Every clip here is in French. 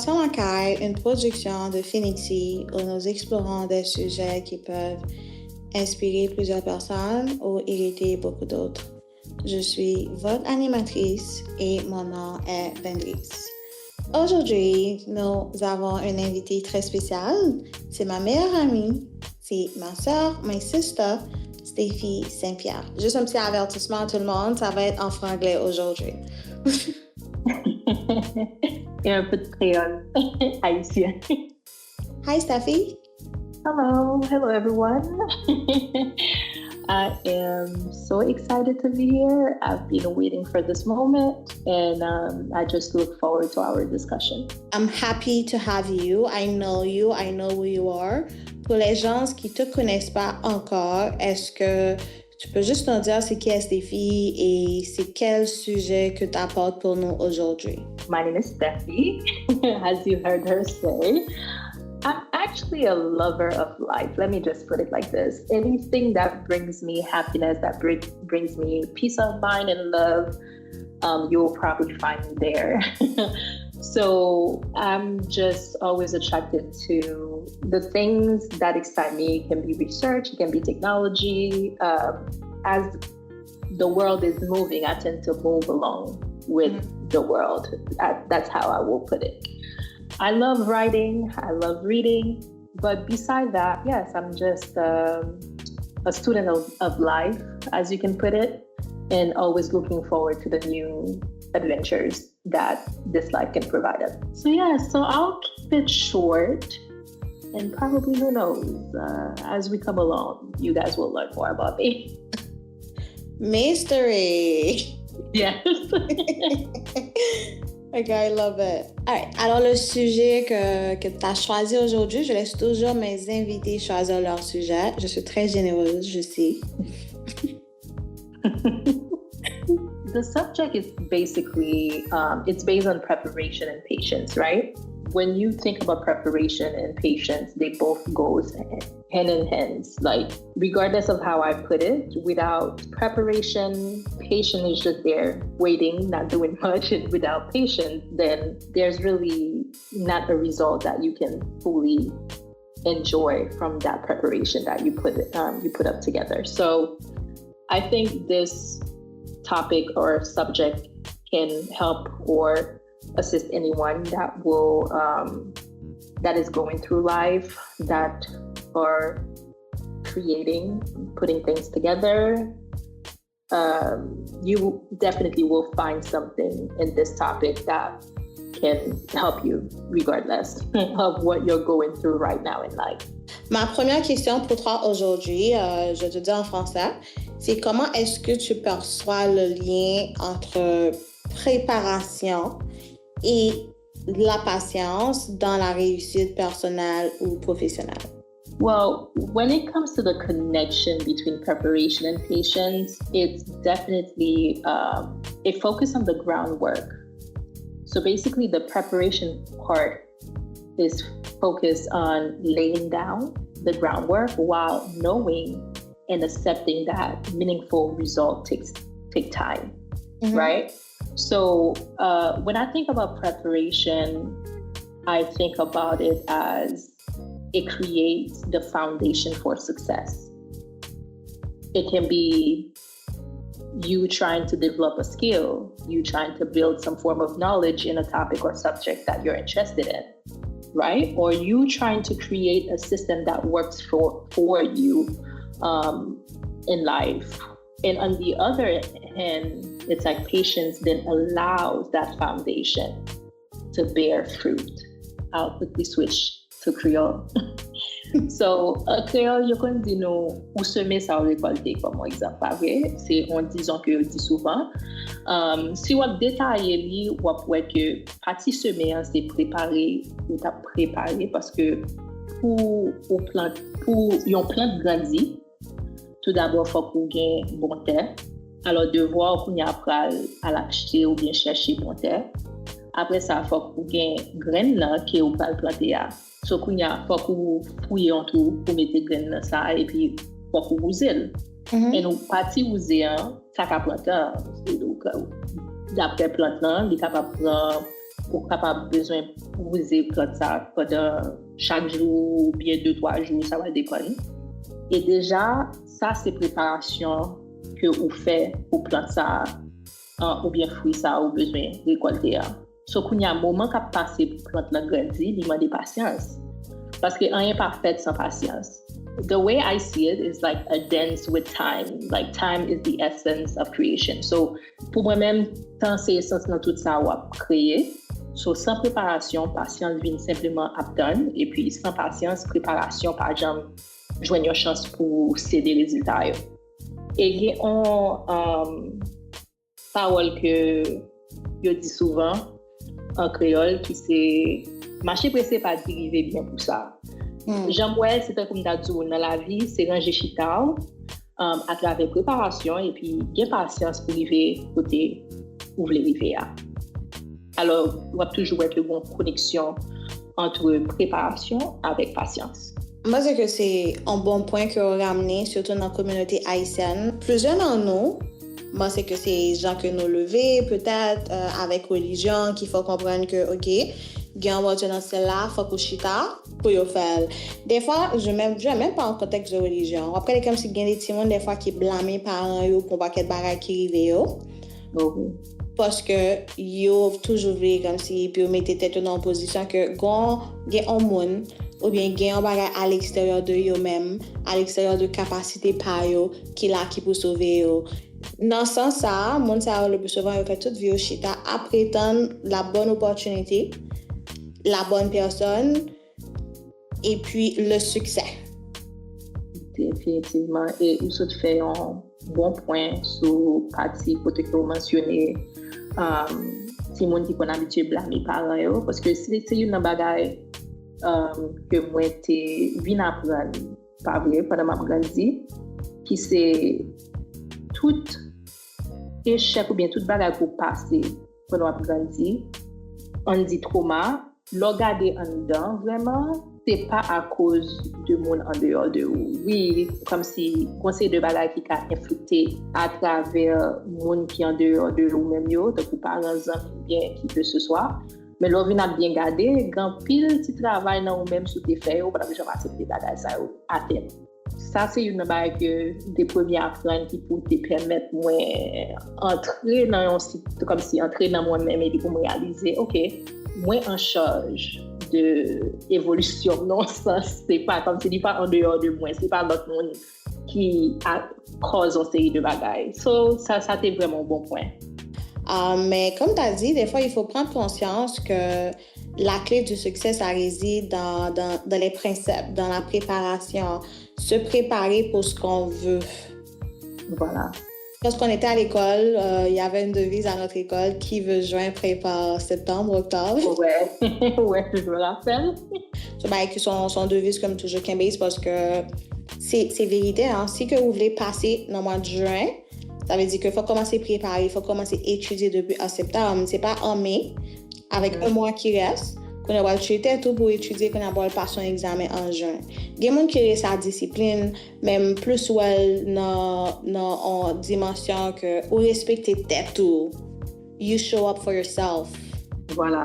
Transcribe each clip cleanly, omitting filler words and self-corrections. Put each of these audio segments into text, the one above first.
Conversation en caille, une production de Finity où nous explorons des sujets qui peuvent inspirer plusieurs personnes ou irriter beaucoup d'autres. Je suis votre animatrice et mon nom est Benrice. Aujourd'hui, nous avons une invitée très spéciale. C'est ma meilleure amie, c'est ma sœur, my sister, Stéphie Saint-Pierre. Juste un petit avertissement à tout le monde, ça va être en franglais aujourd'hui. Et un peu de créole haïtien. Hi, Steffi. Hello everyone. I am so excited to be here. I've been waiting for this moment, and I just look forward to our discussion. I'm happy to have you. I know who you are. Pour les gens qui ne te connaissent pas encore, est-ce que tu peux juste nous dire c'est qui est Stéphie et c'est quel sujet que tu apportes pour nous aujourd'hui? My name is Steffi, as you heard her say. I'm actually a lover of life. Let me just put it like this. Anything that brings me happiness, that brings me peace of mind and love, you'll probably find me there. So I'm just always attracted to the things that excite me. It can be research, it can be technology. As the world is moving, I tend to move along with the world. That's how I will put it. I love writing, I love reading, but beside that, yes, I'm just a student of life, as you can put it, and always looking forward to the new adventures that this life can provide us. So I'll keep it short, and probably, who knows, as we come along, you guys will learn more about me. Mystery! Yes. Okay, I love it. All right. Alors, le sujet que tu as choisi aujourd'hui, je laisse toujours mes invités choisir leur sujet. Je suis très généreuse, je sais. The subject is basically, it's based on preparation and patience, right? When you think about preparation and patience, they both go hand in hand. Like, regardless of how I put it, without preparation, patience is just there waiting, not doing much. And without patience, then there's really not a result that you can fully enjoy from that preparation that you put up together. So I think this topic or subject can help or assist anyone that is going through life, that are creating, putting things together. You definitely will find something in this topic that can help you regardless of what you're going through right now in life. Ma première question pour toi aujourd'hui, je te dis en français, c'est comment est-ce que tu perçois le lien entre préparation et la patience dans la réussite personnelle ou professionnelle? Well, when it comes to the connection between preparation and patience, it's definitely a focus on the groundwork. So basically, the preparation part is focused on laying down the groundwork while knowing and accepting that meaningful result take time, right? So when I think about preparation, I think about it as it creates the foundation for success. It can be you trying to develop a skill, you trying to build some form of knowledge in a topic or subject that you're interested in, right? Or you trying to create a system that works for you in life. And on the other hand, it's like patience then allows that foundation to bear fruit. I'll quickly switch to Creole. So, Creole, je connais dit nous, ou semer ça ou récolter, comme exemple, pas vrai? C'est en disant que je dis souvent. Si on détaille, on voit que partie semer, c'est préparer ou t'as préparé parce que pour une plante grandir, tout d'abord, il faut qu'on ait bon terre. Alors, devoir qu'on y apprenne à l'acheter ou bien chercher bon terre. Après ça, il faut qu'on ait graines là qui ou pas planter. So, qu'on y a, faut qu'on fouille en tout pour mettre des graines là ça et puis faut qu'on use. Et nous parti user ça qu'a planter. Donc, d'après plante là, il est capable de prendre ou capable besoin poser plante ça pendant chaque jour ou bien 2-3 jours, ça va dépendre. Et déjà, ça c'est préparation que vous faites pour planter ça ou bien fruit ça ou besoin récolter. So qu'il y a un moment qu'a passé pour planter la grandir, il demande patience. Parce que rien n'est pas fait sans patience. The way I see it is like a dance with time. Like time is the essence of creation. So pour moi-même, temps c'est essence dans tout ça ou créer. So sans préparation, patience vient simplement attendre. Et puis sans patience, préparation par exemple, joindre une chance pour céder les résultats. Et il y a une parole que je dis souvent en créole qui c'est marcher pressé pas dériver bien pour ça. Jean-Moël, c'est comme t'as dit dans la vie, c'est ranger chita à travers préparation et puis bien patience pour arriver côté où vous voulez arriver. Alors, on va toujours être une bonne connexion entre préparation avec patience. Moi, c'est que c'est un bon point que vous ramenez, surtout dans la communauté haïtienne. Plusieurs d'entre nous, moi, c'est que c'est gens que nous levés, peut-être avec religion, qu'il faut comprendre que, OK, il y a un mot dans celle-là, il faut que chita pour le faire. Des fois, je ne même pas en contexte de religion. Après, comme si il y a des petits gens, des fois, qui blâment les parents pour pas qu'il y ait de bagages qui arrivent. Parce que yo toujours vu comme si puis mettez tête dans une position que quand il y a un monde ou bien il y a un bagage à l'extérieur de eux-mêmes, à l'extérieur de capacité par eux qui là qui peut sauver eux. Dans ce sens ça, monde ça le plus souvent il fait toute vie au chita après tant la bonne opportunité, la bonne personne et puis le succès. Définitivement et il se fait un bon point sur partie côté que vous mentionnez si monde qui qu'on habitué blâmer parents parce que c'est une bagaille que moi t'ai vinn apprendre pas vrai pendant ma grandi qui c'est tout échec ou bien toute bagaille pour passer pendant ma grandi on dit trauma le garder en dedans vraiment c'est pas à cause de monde en dehors de vous. Oui, comme si conseil de bagaille qui a influé à travers monde qui en dehors de vous même yo, donc parents bien qui que ce soit. Mais l'on vient bien garder, grand pile petit travail dans vous même sous tes faits, ou pas jamais accepter bagaille ça à terme. Ça c'est une bagaille que des premiers apprendre qui pour te permettre moi entrer dans un site comme si entrer dans moi-même et puis pour me réaliser OK, moi en charge de évolution non sens c'est pas comme tu dis pas en dehors de moi c'est pas l'autre monde qui a cause une série de bagailles so ça c'est vraiment un bon point mais comme tu as dit des fois il faut prendre conscience que la clé du succès ça réside dans les principes dans la préparation se préparer pour ce qu'on veut voilà. Lorsqu'on était à l'école, il y avait une devise à notre école qui veut juin prépare septembre, octobre. Ouais, je me rappelle. Son devise comme toujours Kembase parce que c'est vérité. Hein? Si que vous voulez passer dans le mois de juin, ça veut dire qu'il faut commencer à préparer, il faut commencer à étudier depuis en septembre. C'est pas en mai, avec un mois qui reste, qu'on a le tout pour étudier, qu'on a passer un examen en juin. Il y a des gens qui ont sa discipline, même plus dans dimension que vous respectez tête tout. You show up for yourself. Voilà.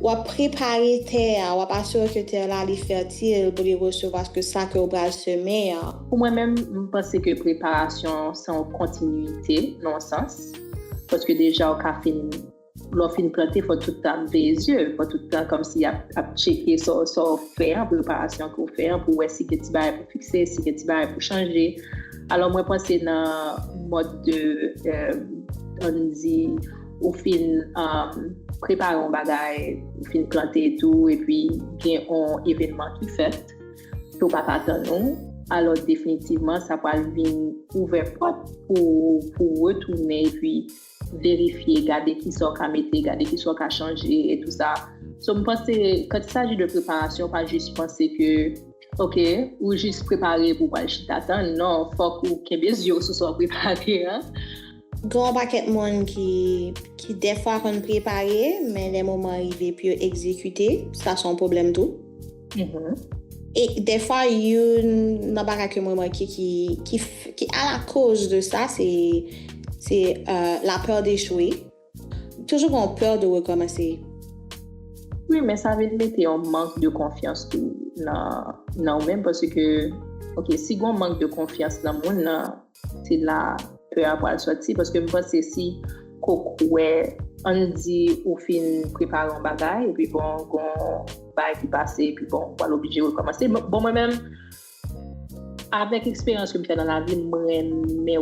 Ou préparer terre, ou assurer que terre là est fertile pour les recevoir ce que ça que vous allez semer. Pour moi-même, je pense que préparation c'est en continuité, dans le sens. Parce que déjà, au café, l'offre planter, il faut tout le temps les yeux, il faut tout le temps comme s'il y a checker ça fait en préparation qu'on fait pour voir si que tu vas pour fixer, si que tu vas pour changer. Alors moi je pense dans mode de on dit au fin préparer un bagage, au fin planter et tout et puis il y a un événement qui fait pour pas attendre. Alors définitivement ça va venir ouvrir porte pour retourner et puis vérifier, garder qui sont qu'à mettre, garder qui sont qu'à changer et tout ça. So, je pense que quand il s'agit de préparation, pas juste penser que, OK, ou juste préparer pour pas le attendre. Non, il faut que les yeux soient préparés. Hein? Grand paquet de monde qui des fois qu'on prépare, mais les moments arrivés puis exécuter, ça c'est un problème tout. Et des fois, il y a une que moi qui à la cause de ça, c'est la peur d'échouer. Toujours on peur de recommencer. Oui, mais ça veut mettre un manque de confiance tout dans même parce que OK, si on manque de confiance dans le monde, c'est là peut avoir sorti parce que je pense que si on dit au fin préparer un bagage et puis bon va qui passer puis bon on va l'obliger de recommencer. Bon moi-même avec l'expérience que je fais dans la vie, mais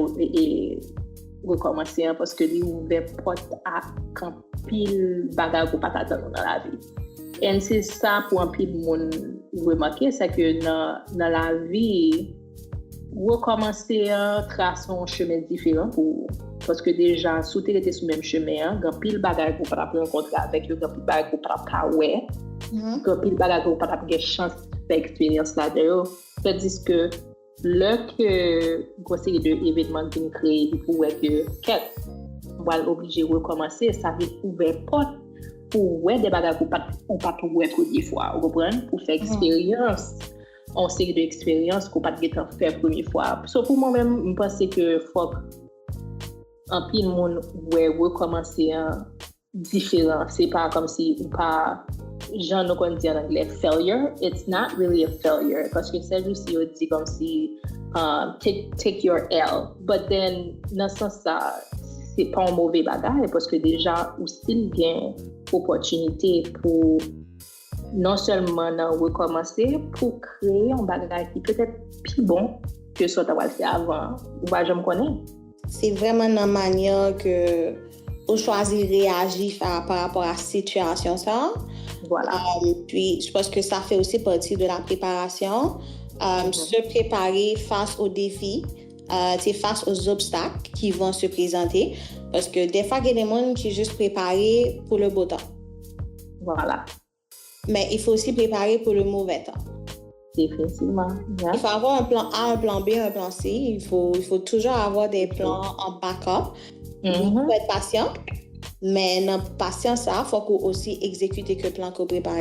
recommencer parce que lui ouvert porte à quand pile bagage pour pas t'attendre dans la vie. Et c'est ça pour un pile monde remarquer, c'est que dans la vie recommencer tracer un chemin différent parce que déjà si tu étais sur le même chemin, grand pile bagage pour pas rencontrer avec eux, grand pile bagage pour pas kawé, grand pile bagage pour pas avoir chance d'expérience là-dedans. C'est-à-dire que lorsque une série d'événements qui créent pour que on va l'obliger de recommencer, ça va ouvrir porte pour des bagages qu'on pas pour première fois, vous comprenez, pour faire expérience, en série d'expériences qu'on pas de faire première fois. So pour moi-même, je pense que faut un peu de monde recommencer différent. C'est pas comme si ou pas Jean nous qu'on dit en anglais failure. It's not really a failure parce que c'est juste on dit comme si take your L. But then dans ce sens-là, c'est pas un mauvais bagage parce que déjà ou still gain opportunité pour non seulement recommencer pour créer un bagage qui peut-être plus bon que ce que tu as fait avant ou pas je me connais. C'est vraiment une manière que on choisit réagir par rapport à la situation ça. Voilà. Puis je pense que ça fait aussi partie de la préparation. Se préparer face aux défis, face aux obstacles qui vont se présenter. Parce que des fois, il y a des gens qui sont juste préparés pour le beau temps. Voilà. Mais il faut aussi préparer pour le mauvais temps. Définitivement. Yeah. Il faut avoir un plan A, un plan B, un plan C. Il faut toujours avoir des plans en backup. Il faut être patient. Mais dans la patience, il faut aussi exécuter le plan qu'on prépare.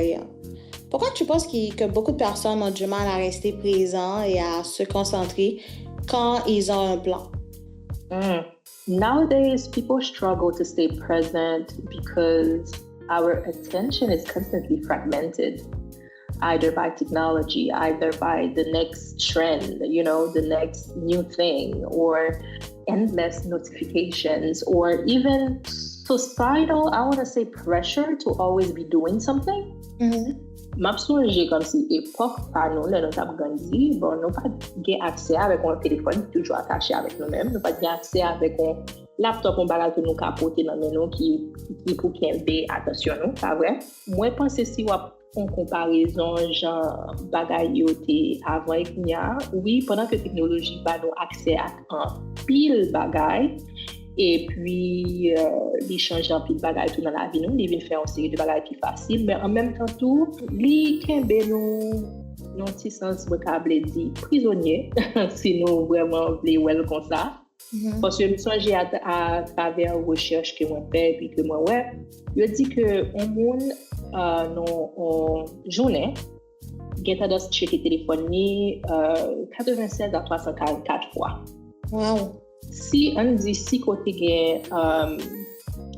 Pourquoi tu penses que beaucoup de personnes ont du mal à rester présents et à se concentrer quand ils ont un plan? Nowadays, people struggle to stay present because our attention is constantly fragmented, either by technology, either by the next trend, the next new thing, or endless notifications, or even societal, I want to say, pressure to always be doing something. M'a songe comme si époque pas nous là nous avons grandi bon nous pas gain accès avec un téléphone toujours attaché avec nous-mêmes nous pas gain accès avec un laptop on bagage que nous capoter dans nous qui pour qu'il attention nous pas vrai moi penser si on comparaison genre bagage yoté avant et oui pendant que technologie pas nous accès à un pile bagage et puis il change un peu de bagages tout dans la vie nous il vient faire une série de bagages plus faciles mais en même temps tout li kembe nous non petit sens vocable dit prisonnier si nous vraiment voulons well comme ça parce que je songe à travers recherche que moi fait puis que moi je dis que on monde non journée get à checker téléphone 96 à 344 fois. Wow. Si on dit si côté gain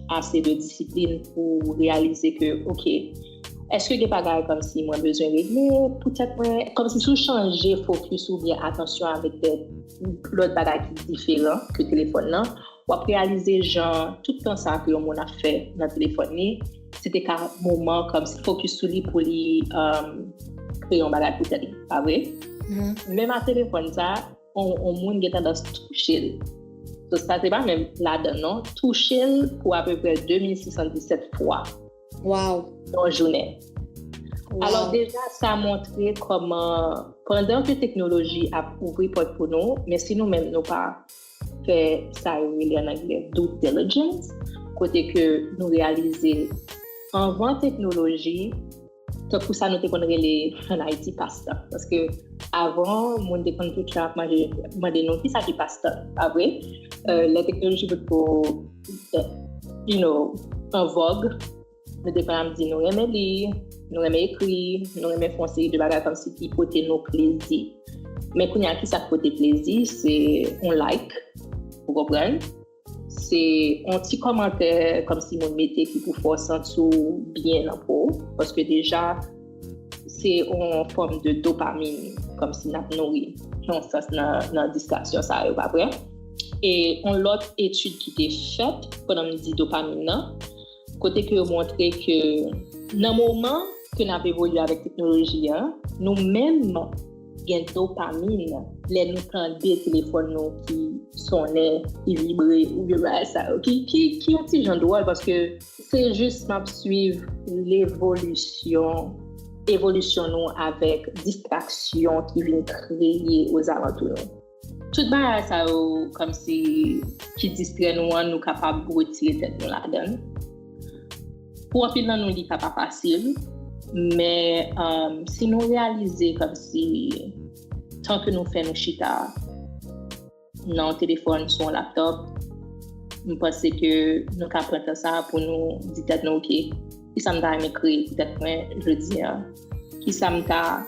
assez de discipline pour réaliser que OK est-ce que des bagages comme si moi besoin de régler peut-être comme si sous changer focus ou bien attention avec l'autre bagages différents que téléphone là ou réaliser genre tout le temps ça que on a fait dans téléphone c'était un moment comme si focus sur lui pour lui créer un bagage pour lui pas vrai même à téléphone ça on monde qui tendance toucher. So ça c'est pas même là-dedans, toucher pour à peu près 2617 fois. Wow. Dans la journée. Wow. Alors déjà ça a montré comment pendant que la technologie a ouvert porte pour nous, mais si nous-mêmes nous pas fait ça en anglais due diligence, côté que nous réaliser avant technologie pour ça nous te connaît les en Haïti pasta parce que avant mon dépend tout ça manger nous qui ça qui pasta après la technologie pour en vogue nous dépend dit nous aimer lire nous aimer écrire nous aimer faire série de bagages comme si qui porter nos plaisir mais quand il y a qui ça porter plaisir c'est on like vous comprenez c'est un petit commentaire comme si mon mettait qui pour faire sentir bien en peau, parce que déjà, c'est en forme de dopamine, comme si nous nourri. Non, ça, c'est dans distraction, ça arrive après. Et on l'autre étude qui était faite, pendant me dit dopamine, côté que montrer que dans le moment que nous avons évolué avec la technologie, nous-mêmes, gain dopamine, les nous prendre des téléphones qui sonnaient, qui vibraient, ou bien ça, qui ont petit genre de rôle, parce que c'est juste m'a suivre l'évolution nous avec distraction qui vient créer aux alentours. Tout le ça comme si qui distrait nous capable de retirer tête nous là-dedans. Pour un peu dans nous dit pas facile, mais si nous réalisons comme si tant que nous faisons nos chita dans le téléphone sur un laptop, je pense que nous capable ça pour nous dire tête nous OK, qui ça me t'a créer peut-être je dis qui ça me t'a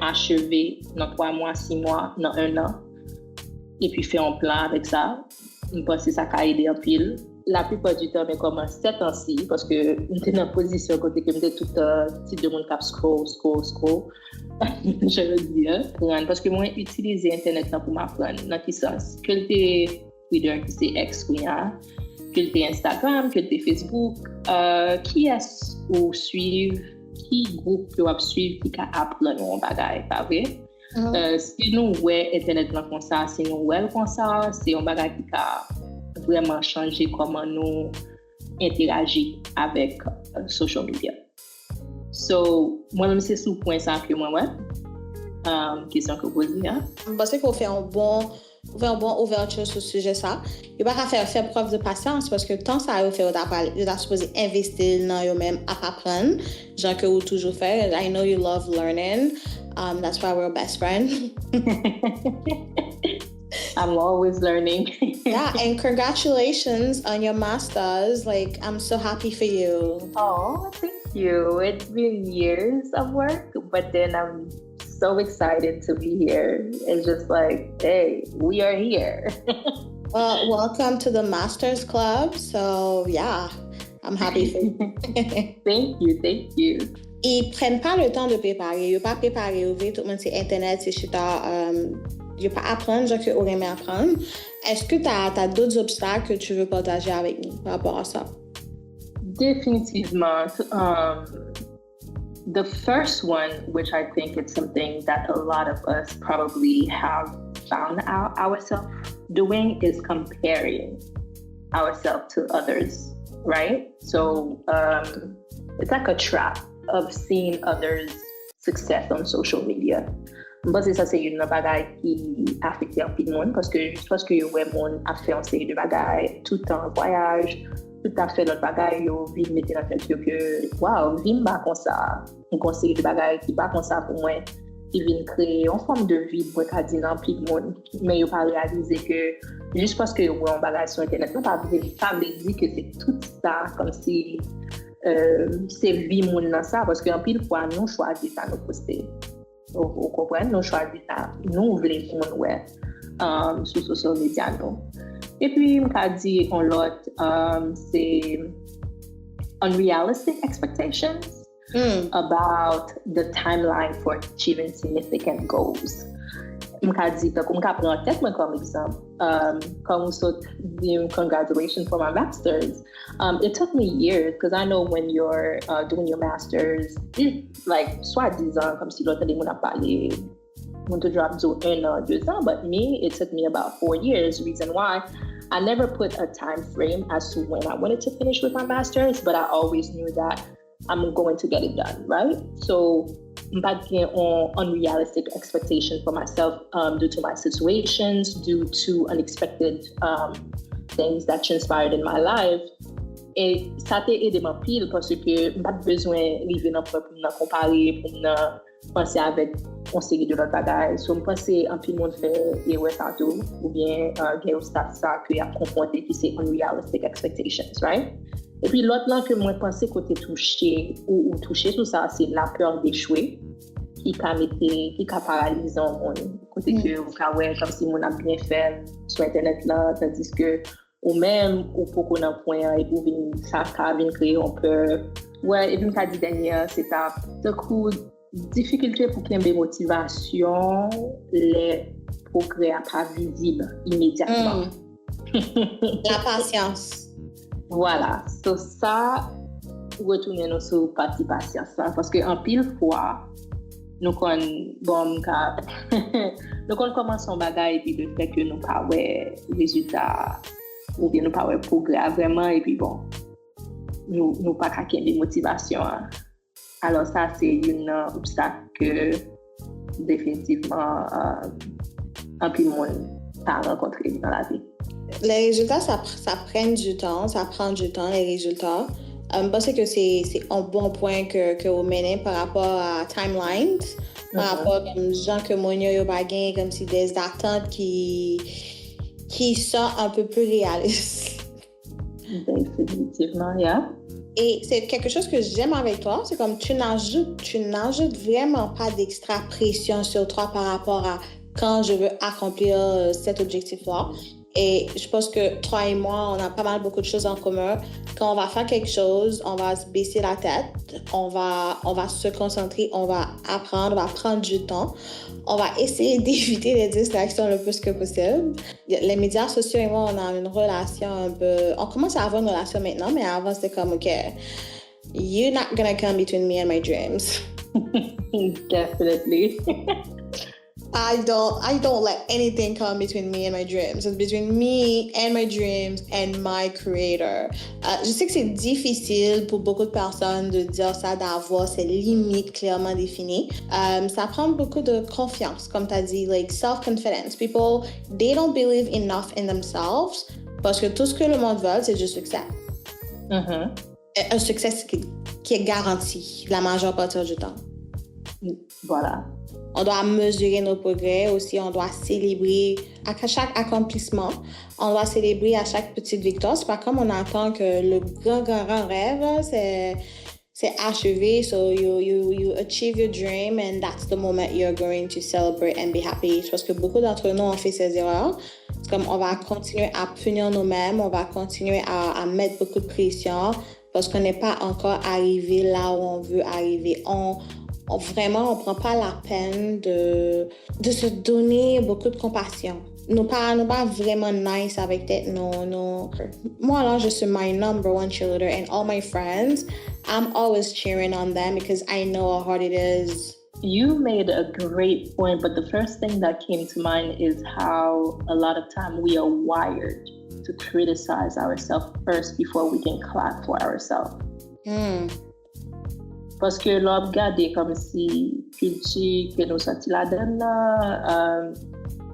achever dans 3 mois, 6 mois, dans 1 an. Et puis faire un plan avec ça. Je pense que ça a aidé en pile. La plupart du temps, mais comme 7 ans-ci, parce que j'étais dans une position côté que j'étais tout type de monde qui scroll. Je veux dire, parce que moi, j'utilise Internet pour m'apprendre. Dans quel sens? Que le Twitter, qui c'est X, que le Instagram, que le Facebook, qui est-ce ou suivre, qui groupe que vous suivre, qui a apprendre un bagage, pas vrai? Si nous voyons Internet comme ça, si nous voyons comme ça, c'est un bagage qui a vraiment changé comment nous interagissons avec social media. So, moi-même, c'est sous point ça que moi, question que vous posez. Je pense qu'on fait un bon ouverture sur ce sujet ça. Il va pas faire preuve de patience parce que tant ça a fait vous êtes supposé investir dans vous-même à apprendre, genre que vous toujours fait. I know you love learning. That's why we're best friends. I'm always learning. Yeah, and congratulations on your masters. Like, I'm so happy for you. Oh, thank you. It's been years of work, but then I'm so excited to be here. It's just like, hey, we are here. Well, welcome to the Masters Club. So, yeah, I'm happy for you. Thank you. Ils prennent pas le temps de préparer. Ils ne pas préparer. Tout le monde c'est Internet, c'est chita. Ils ne pas apprendre, genre que vous aimez apprendre. Est-ce que tu as d'autres obstacles que tu veux partager avec nous par rapport à ça? Définitivement. The first one, which I think is something that a lot of us probably have found ourselves doing, is comparing ourselves to others, right? So it's like a trap of seeing others' success on social media. But ça c'est une bagaille qui affecte un peu de monde parce que juste parce que le monde a fait une série de bagailles tout le temps voyage, tout à fait notre bagaille yo vient mettre dans tête que waouh, vim pas comme ça, une série de bagailles qui pas comme ça pour moi, qui vient créer une forme de vie pour qu'a dit dans plus de monde, mais yo pas réaliser que juste parce que yo voit un bagage sur internet, non pas dire que c'est tout ça comme si c'est vie monde dans ça parce qu'en pile fois nous choisissons ça nous poster. Vous comprenez, nous choisissons ça, nous voulons pour nous sur social media. Et puis, je dit en l'autre, c'est unrealistic expectations about the timeline for achieving significant goals. Je dit, comme je prends en tête comme exemple, quand vous sautez, congratulations for my master's. It took me years because I know when you're doing your master's, it's like soi-disant comme si l'autre des gens a parlé, on te drop to 1 an, 2 ans, but me, it took me about 4 years. Reason why, I never put a time frame as to when I wanted to finish with my master's, but I always knew that I'm going to get it done, right? So, but on unrealistic expectations for myself due to my situations, due to unexpected things that transpired in my life. Et ça t'a aidé ma pile parce que pas besoin de vivre dans pour me comparer, pour me penser avec une série de l'autre bagaille. So, je pense qu'un peu de monde fait erreur ça tout, ou bien il y a ça qu'il y a confronté qui c'est unrealistic expectations, right? Et puis l'autre là que moi pensais côté touché ou touché tout ça, c'est la peur d'échouer qui a paralysé mon côté que vous avez comme si mon a bien fait sur internet là, tandis que ou même ou pour qu'on en point et pour venir ça venir créer un peu ouais et puis qu'a dit dernière c'est un coup difficulté pour qu'il y ait des motivations les progrès pas visibles immédiatement. La patience. Voilà, so ça retourner nous sur partie patience parce que en pile fois nous kon bon ka nous kon commence son bagage et puis le fait que nous pas ouais résultat ou bien nous pas ouais progrès vraiment et puis bon nous pas qu'à des motivations alors ça c'est un obstacle que définitivement un peu monde pas rencontré dans la vie. Les résultats ça prend du temps, les résultats. Je pense que c'est un bon point que vous menez par rapport à timelines, par rapport aux gens que mon yo bagay comme si des attentes qui sont un peu plus réalistes. Définitivement, yeah. Et c'est quelque chose que j'aime avec toi, c'est comme tu n'ajoutes vraiment pas d'extra pression sur toi par rapport à quand je veux accomplir cet objectif-là. Et je pense que toi et moi, on a beaucoup de choses en commun. Quand on va faire quelque chose, on va se baisser la tête, on va se concentrer, on va apprendre, on va prendre du temps. On va essayer d'éviter les distractions le plus que possible. Les médias sociaux et moi, on a une relation un peu... On commence à avoir une relation maintenant, mais avant, c'était comme, OK, you're not gonna come between me and my dreams. Definitely. I don't let anything come between me and my dreams. It's between me and my dreams and my creator. Je sais que c'est difficile pour beaucoup de personnes de dire ça, d'avoir ces limites clairement définies. Ça prend beaucoup de confiance, comme tu as dit, like self-confidence. People, they don't believe enough in themselves parce que tout ce que le monde veut, c'est du succès. Un succès qui est garanti la majeure partie du temps. Voilà. On doit mesurer nos progrès aussi, on doit célébrer à chaque accomplissement, on doit célébrer à chaque petite victoire. C'est pas comme on attend que le grand rêve, c'est achevé. So you achieve your dream and that's the moment you're going to celebrate and be happy. Parce que beaucoup d'entre nous ont fait ces erreurs. C'est comme on va continuer à punir nous-mêmes, on va continuer à mettre beaucoup de pression parce qu'on n'est pas encore arrivé là où on veut arriver. Vraiment, on prend pas la peine de se donner beaucoup de compassion. Nous pas vraiment nice avec tête, non. Moi, là, je suis my number one cheerleader and all my friends, I'm always cheering on them because I know how hard it is. You made a great point, but the first thing that came to mind is how a lot of time we are wired to criticize ourselves first before we can clap for ourselves. Parce que l'on regarde comme si culture que nous sortis là-dedans,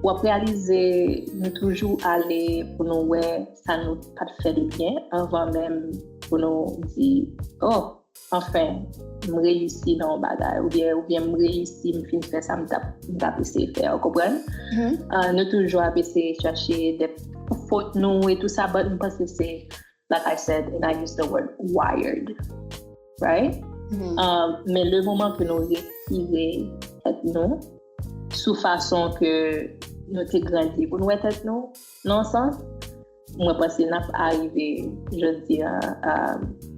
ou réaliser nous toujours aller pour nous ouais ça nous pas fait de bien avant même pour nous dire oh enfin je réussis dans le bagage ou bien je réussis je finis faire ça me essayer faire vous comprenez nous toujours essayer chercher des fautes nous et tout ça mais parce que c'est like I said and I use the word wired right. Mais le moment que nous retirons nous sous façon que nous t'es grandi pour nous être nous non sens moi pense que n'a arrivé je dis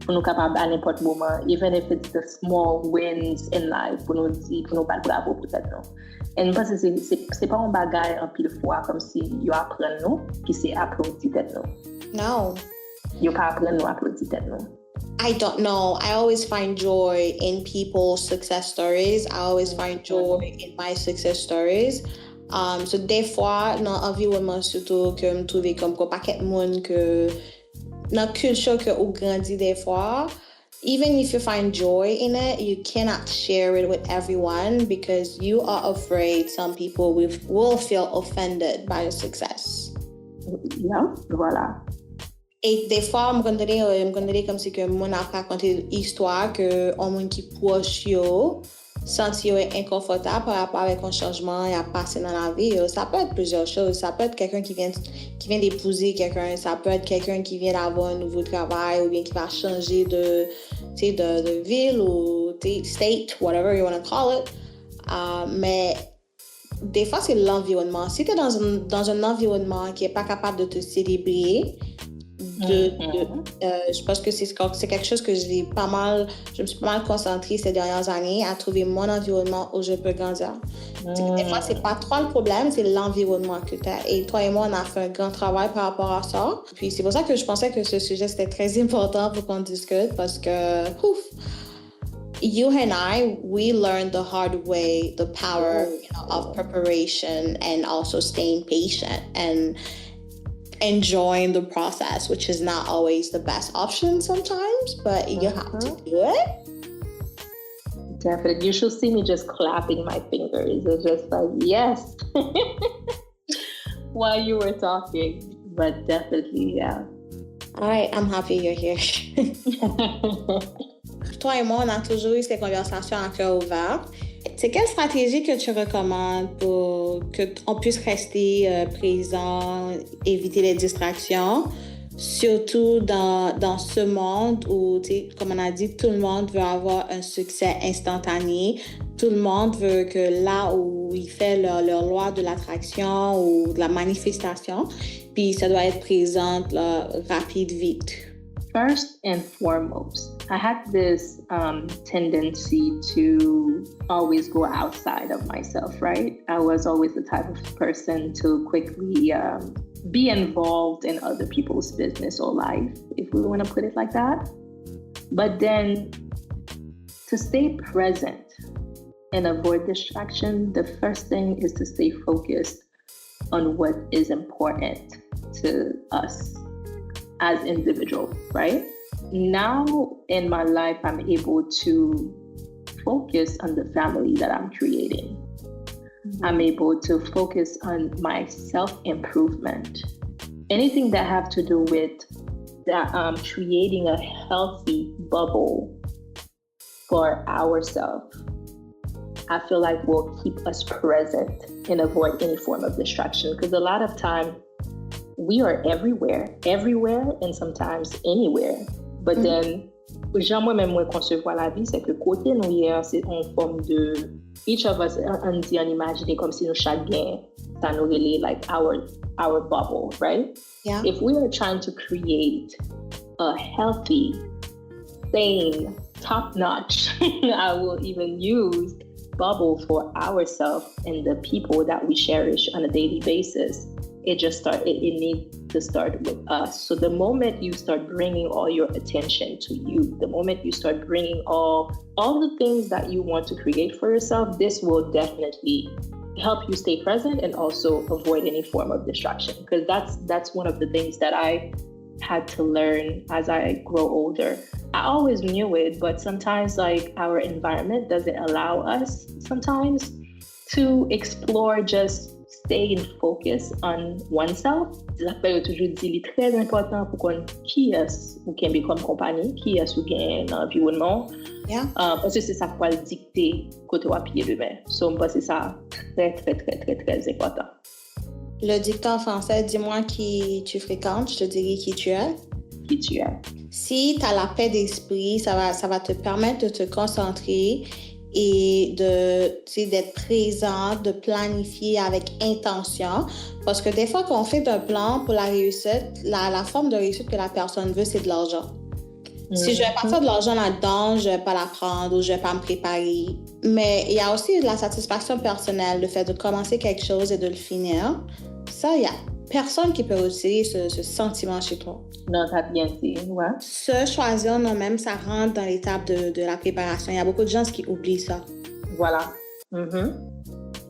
pour nous capable à n'importe moment even if it's the small wins in life pour nous dire pour nous parler bravo pour être nous et parce que c'est pas un bagage en pile fois comme si you apprendre nous qui c'est applaudir tête nous non you pas apprendre nous applaudir tête nous. I don't know. I always find joy in people's success stories. I always find joy in my success stories. So des fois, dans l'environnement surtout que me trouve comme quoi paquet de monde que dans la culture que ou grandi des fois, even if you find joy in it, you cannot share it with everyone because you are afraid some people will feel offended by your success. Yeah, voilà. Et des fois, je me connais comme si que mon a raconté l'histoire que un monde qui proche yo senti inconfortable par rapport avec un changement et à passer dans la vie. Ça peut être plusieurs choses. Ça peut être quelqu'un qui vient d'épouser quelqu'un. Ça peut être quelqu'un qui vient d'avoir un nouveau travail ou bien qui va changer de ville ou state, whatever you want to call it. Mais des fois, c'est l'environnement. Si tu es dans un environnement qui n'est pas capable de te célébrer, Je pense que c'est quelque chose que je me suis pas mal concentrée ces dernières années à trouver mon environnement où je peux grandir. Des fois, c'est pas trop le problème, c'est l'environnement que tu as. Et toi et moi, on a fait un grand travail par rapport à ça. Puis c'est pour ça que je pensais que ce sujet, c'était très important pour qu'on discute parce que, you and I, we learned the hard way the power of preparation and also staying patient and enjoying the process, which is not always the best option sometimes, but you have to do it. Definitely. You should see me just clapping my fingers. It's just like, yes, while you were talking, but definitely, yeah. All right, I'm happy you're here. Toi et moi, on a toujours eu ces conversations à cœur ouvert. C'est quelle stratégie que tu recommandes pour qu'on puisse rester présent, éviter les distractions, surtout dans ce monde où, comme on a dit, tout le monde veut avoir un succès instantané. Tout le monde veut que là où il fait leur loi de l'attraction ou de la manifestation, puis ça doit être présent là, rapide, vite. First and foremost, I had this tendency to always go outside of myself, right? I was always the type of person to quickly be involved in other people's business or life, if we want to put it like that. But then to stay present and avoid distraction, the first thing is to stay focused on what is important to us as individuals, right? Now in my life, I'm able to focus on the family that I'm creating. Mm-hmm. I'm able to focus on my self-improvement. Anything that have to do with that, creating a healthy bubble for ourselves, I feel like will keep us present and avoid any form of distraction. Because a lot of time, we are everywhere, and sometimes anywhere. But then, j'aimerais même concevoir la vie, c'est que côté nous hier, c'est en forme de each of us, on dit, on imagine comme si nous chacun, ça nous relate like our bubble, right? Yeah. If we are trying to create a healthy, sane, top-notch, I will even use bubble for ourselves and the people that we cherish on a daily basis. It needs to start with us. So the moment you start bringing all your attention to you, the moment you start bringing all the things that you want to create for yourself, this will definitely help you stay present and also avoid any form of distraction. Because that's one of the things that I had to learn as I grow older. I always knew it, but sometimes like our environment doesn't allow us sometimes to explore just staying focused on oneself. J'appelle toujours dit, il est très important pour qu'on qui est ou can become compagnie, qui est ou gain environnement. Yeah. Parce que c'est ça qui va dicter côté ou à pied demain. So, c'est ça très, très, très, très, très important. Le dicton en français, dis-moi qui tu fréquentes, je te dirai qui tu es. Qui tu es. Si tu as la paix d'esprit, ça va te permettre de te concentrer et d'être présent, de planifier avec intention. Parce que des fois, quand on fait un plan pour la réussite, la forme de réussite que la personne veut, c'est de l'argent. Si je ne vais pas faire de l'argent là-dedans, je ne vais pas la prendre ou je ne vais pas me préparer. Mais il y a aussi de la satisfaction personnelle, le fait de commencer quelque chose et de le finir. Ça, il n'y a personne qui peut retirer ce sentiment chez toi. Non, t'as bien dit, ouais. Se choisir nous-mêmes, ça rentre dans l'étape de la préparation. Il y a beaucoup de gens qui oublient ça. Voilà.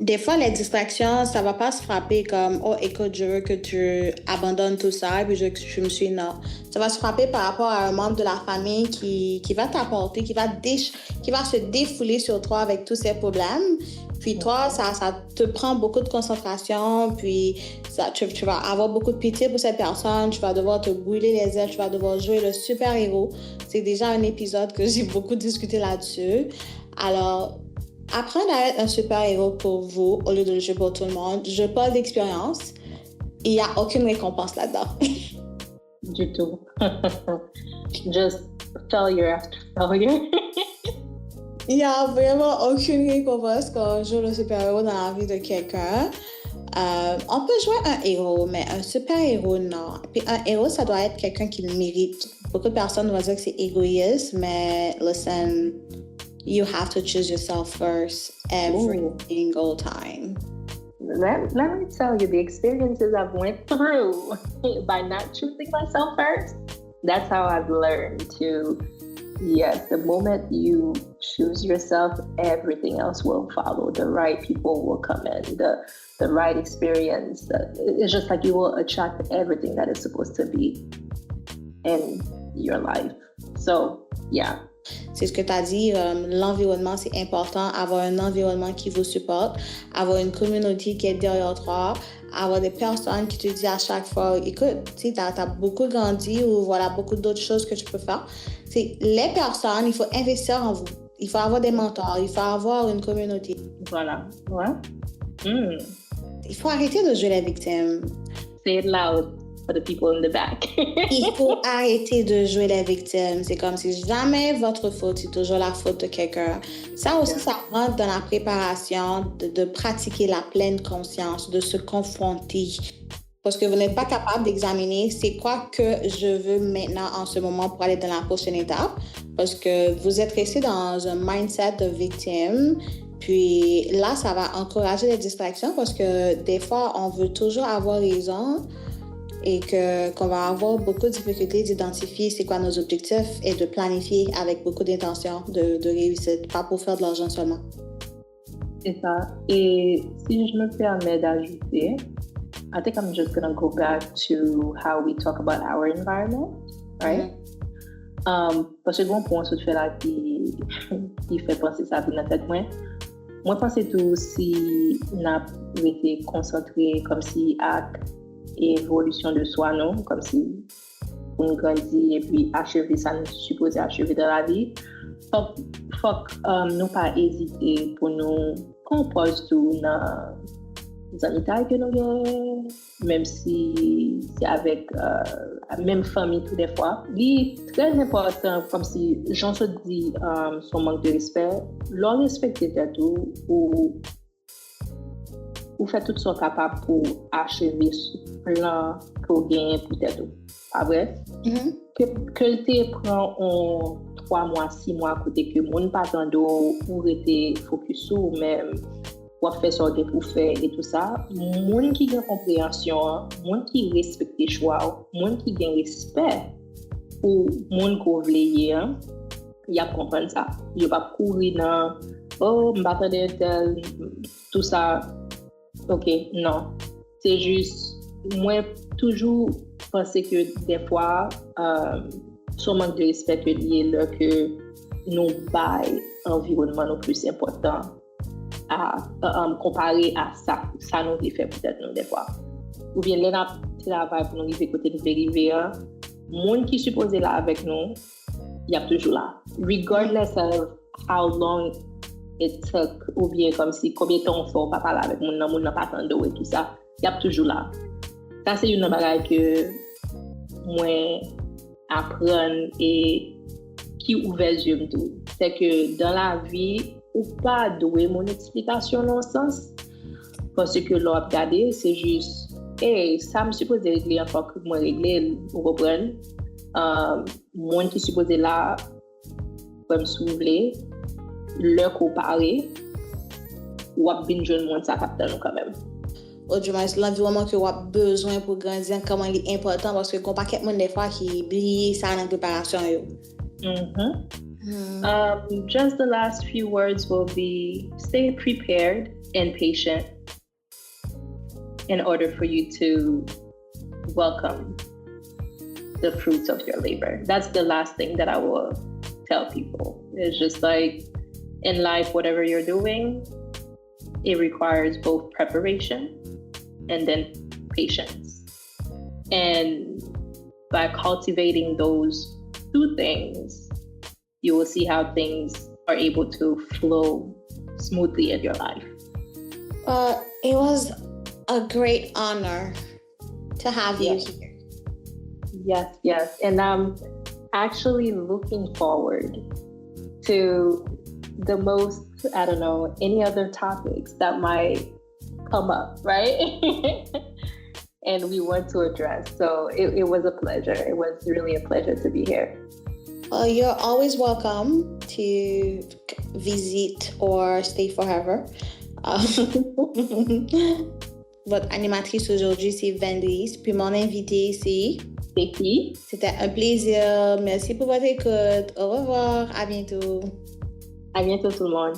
Des fois, les distractions, ça ne va pas se frapper comme « Oh, écoute, je veux que tu abandonnes tout ça, puis je me suis... » Non. Ça va se frapper par rapport à un membre de la famille qui va t'apporter, qui va se défouler sur toi avec tous ses problèmes. Puis toi, ça te prend beaucoup de concentration, puis tu vas avoir beaucoup de pitié pour cette personne, tu vas devoir te brûler les ailes, tu vas devoir jouer le super-héros. C'est déjà un épisode que j'ai beaucoup discuté là-dessus. Alors, apprendre à être un super-héros pour vous au lieu de le jouer pour tout le monde. Je parle d'expérience. Il n'y a aucune récompense là-dedans. Du tout. Just failure after failure. Il n'y a vraiment aucune récompense quand on joue le super-héros dans la vie de quelqu'un. On peut jouer un héros, mais un super-héros, non. Puis un héros, ça doit être quelqu'un qui le mérite. Beaucoup de personnes vont dire que c'est égoïste, mais listen, you have to choose yourself first every single time. Let me tell you the experiences I've went through by not choosing myself first. That's how I've learned to, yes, the moment you choose yourself, everything else will follow. The right people will come in, the right experience. It's just like you will attract everything that is supposed to be in your life. So, yeah. C'est ce que tu as dit, l'environnement, c'est important, avoir un environnement qui vous supporte, avoir une communauté qui est derrière toi, avoir des personnes qui te disent à chaque fois, écoute, tu as beaucoup grandi ou voilà, beaucoup d'autres choses que tu peux faire. Les personnes, il faut investir en vous. Il faut avoir des mentors, il faut avoir une communauté. Voilà, ouais. Il faut arrêter de jouer la victime. Say it loud. For the people in the back. Il faut arrêter de jouer la victime. C'est comme si jamais votre faute, c'est toujours la faute de quelqu'un. Ça aussi, ça rentre dans la préparation de pratiquer la pleine conscience, de se confronter. Parce que vous n'êtes pas capable d'examiner c'est quoi que je veux maintenant en ce moment pour aller dans la prochaine étape. Parce que vous êtes resté dans un mindset de victime. Puis là, ça va encourager les distractions parce que des fois, on veut toujours avoir raison. Et qu'on va avoir beaucoup de difficultés d'identifier c'est quoi nos objectifs et de planifier avec beaucoup d'intention de réussite, pas pour faire de l'argent seulement. C'est ça. Et si je me permets d'ajouter, I think I'm just gonna go back to how we talk about our environment, right? Parce que bon point, ce fait là qui fait penser ça dans la tête moi. Moi, je pense tout si on a été concentré comme si à évolution de soi, non? Comme si on grandit et puis achever ça, nous supposé achever dans la vie. Faut nous pas hésiter pour nous composer tout dans les amitiés que nous avons, même si c'est avec la même famille tout des fois. C'est très important, comme si j'en se dis son manque de respect, leur respecter tout ou faire tout ce qu'on est capable pour achever ce plan qu'on gagne peut-être. Pas vrai? Que le te prend en 3 mois, 6 mois à côté que mon pas tant pour être focus sur même pour faire ce qu'on pour faire et tout ça. Mon qui a compréhension, mon qui respecte les choix, mon qui a respect pour mon qu'on veut il y a comprendre ça. Je pas courir dans m'attendre tel tout ça. Ok, non. C'est juste, moi, toujours penser que des fois, son manque de respect que lié là que nous bail environnement le plus important à comparer à ça nous fait peut-être nous des fois. Ou bien les travail pour nous arriver côté de arriver, monde qui supposé là avec nous, il y a toujours là, regardless of how long it took, ou bien comme si combien de temps on fait pas parler avec mon n'a pas attendu et tout ça, il y a toujours là. Ça c'est une bagage que moi apprendre et qui ouvert les yeux tout. C'est que dans la vie ou pas doué mon explication dans le sens parce que l'on regarder c'est juste ça me suppose régler encore que moi régler vous comprenez moi qui supposé là comme soulever leur comparer ou à bien jeune monde ça capte nous quand même ou du moins l'environnement que vous avez besoin pour grandir comment il est important parce que qu'on pas quelqu'un des fois qui oublie ça dans la préparation yo. Just the last few words will be stay prepared and patient in order for you to welcome the fruits of your labor. That's the last thing that I will tell people. It's just like in life, whatever you're doing, it requires both preparation and then patience. And by cultivating those two things, you will see how things are able to flow smoothly in your life. It was a great honor to have you here. Yes. And I'm actually looking forward to the most, I don't know, any other topics that might come up, right? And we want to address. So it was a pleasure. It was really a pleasure to be here. You're always welcome to visit or stay forever. Votre animatrice aujourd'hui, c'est Vendrisse. Puis mon invité ici, c'est qui? C'était un plaisir. Merci pour votre écoute. Au revoir. À bientôt. À bientôt tout le monde.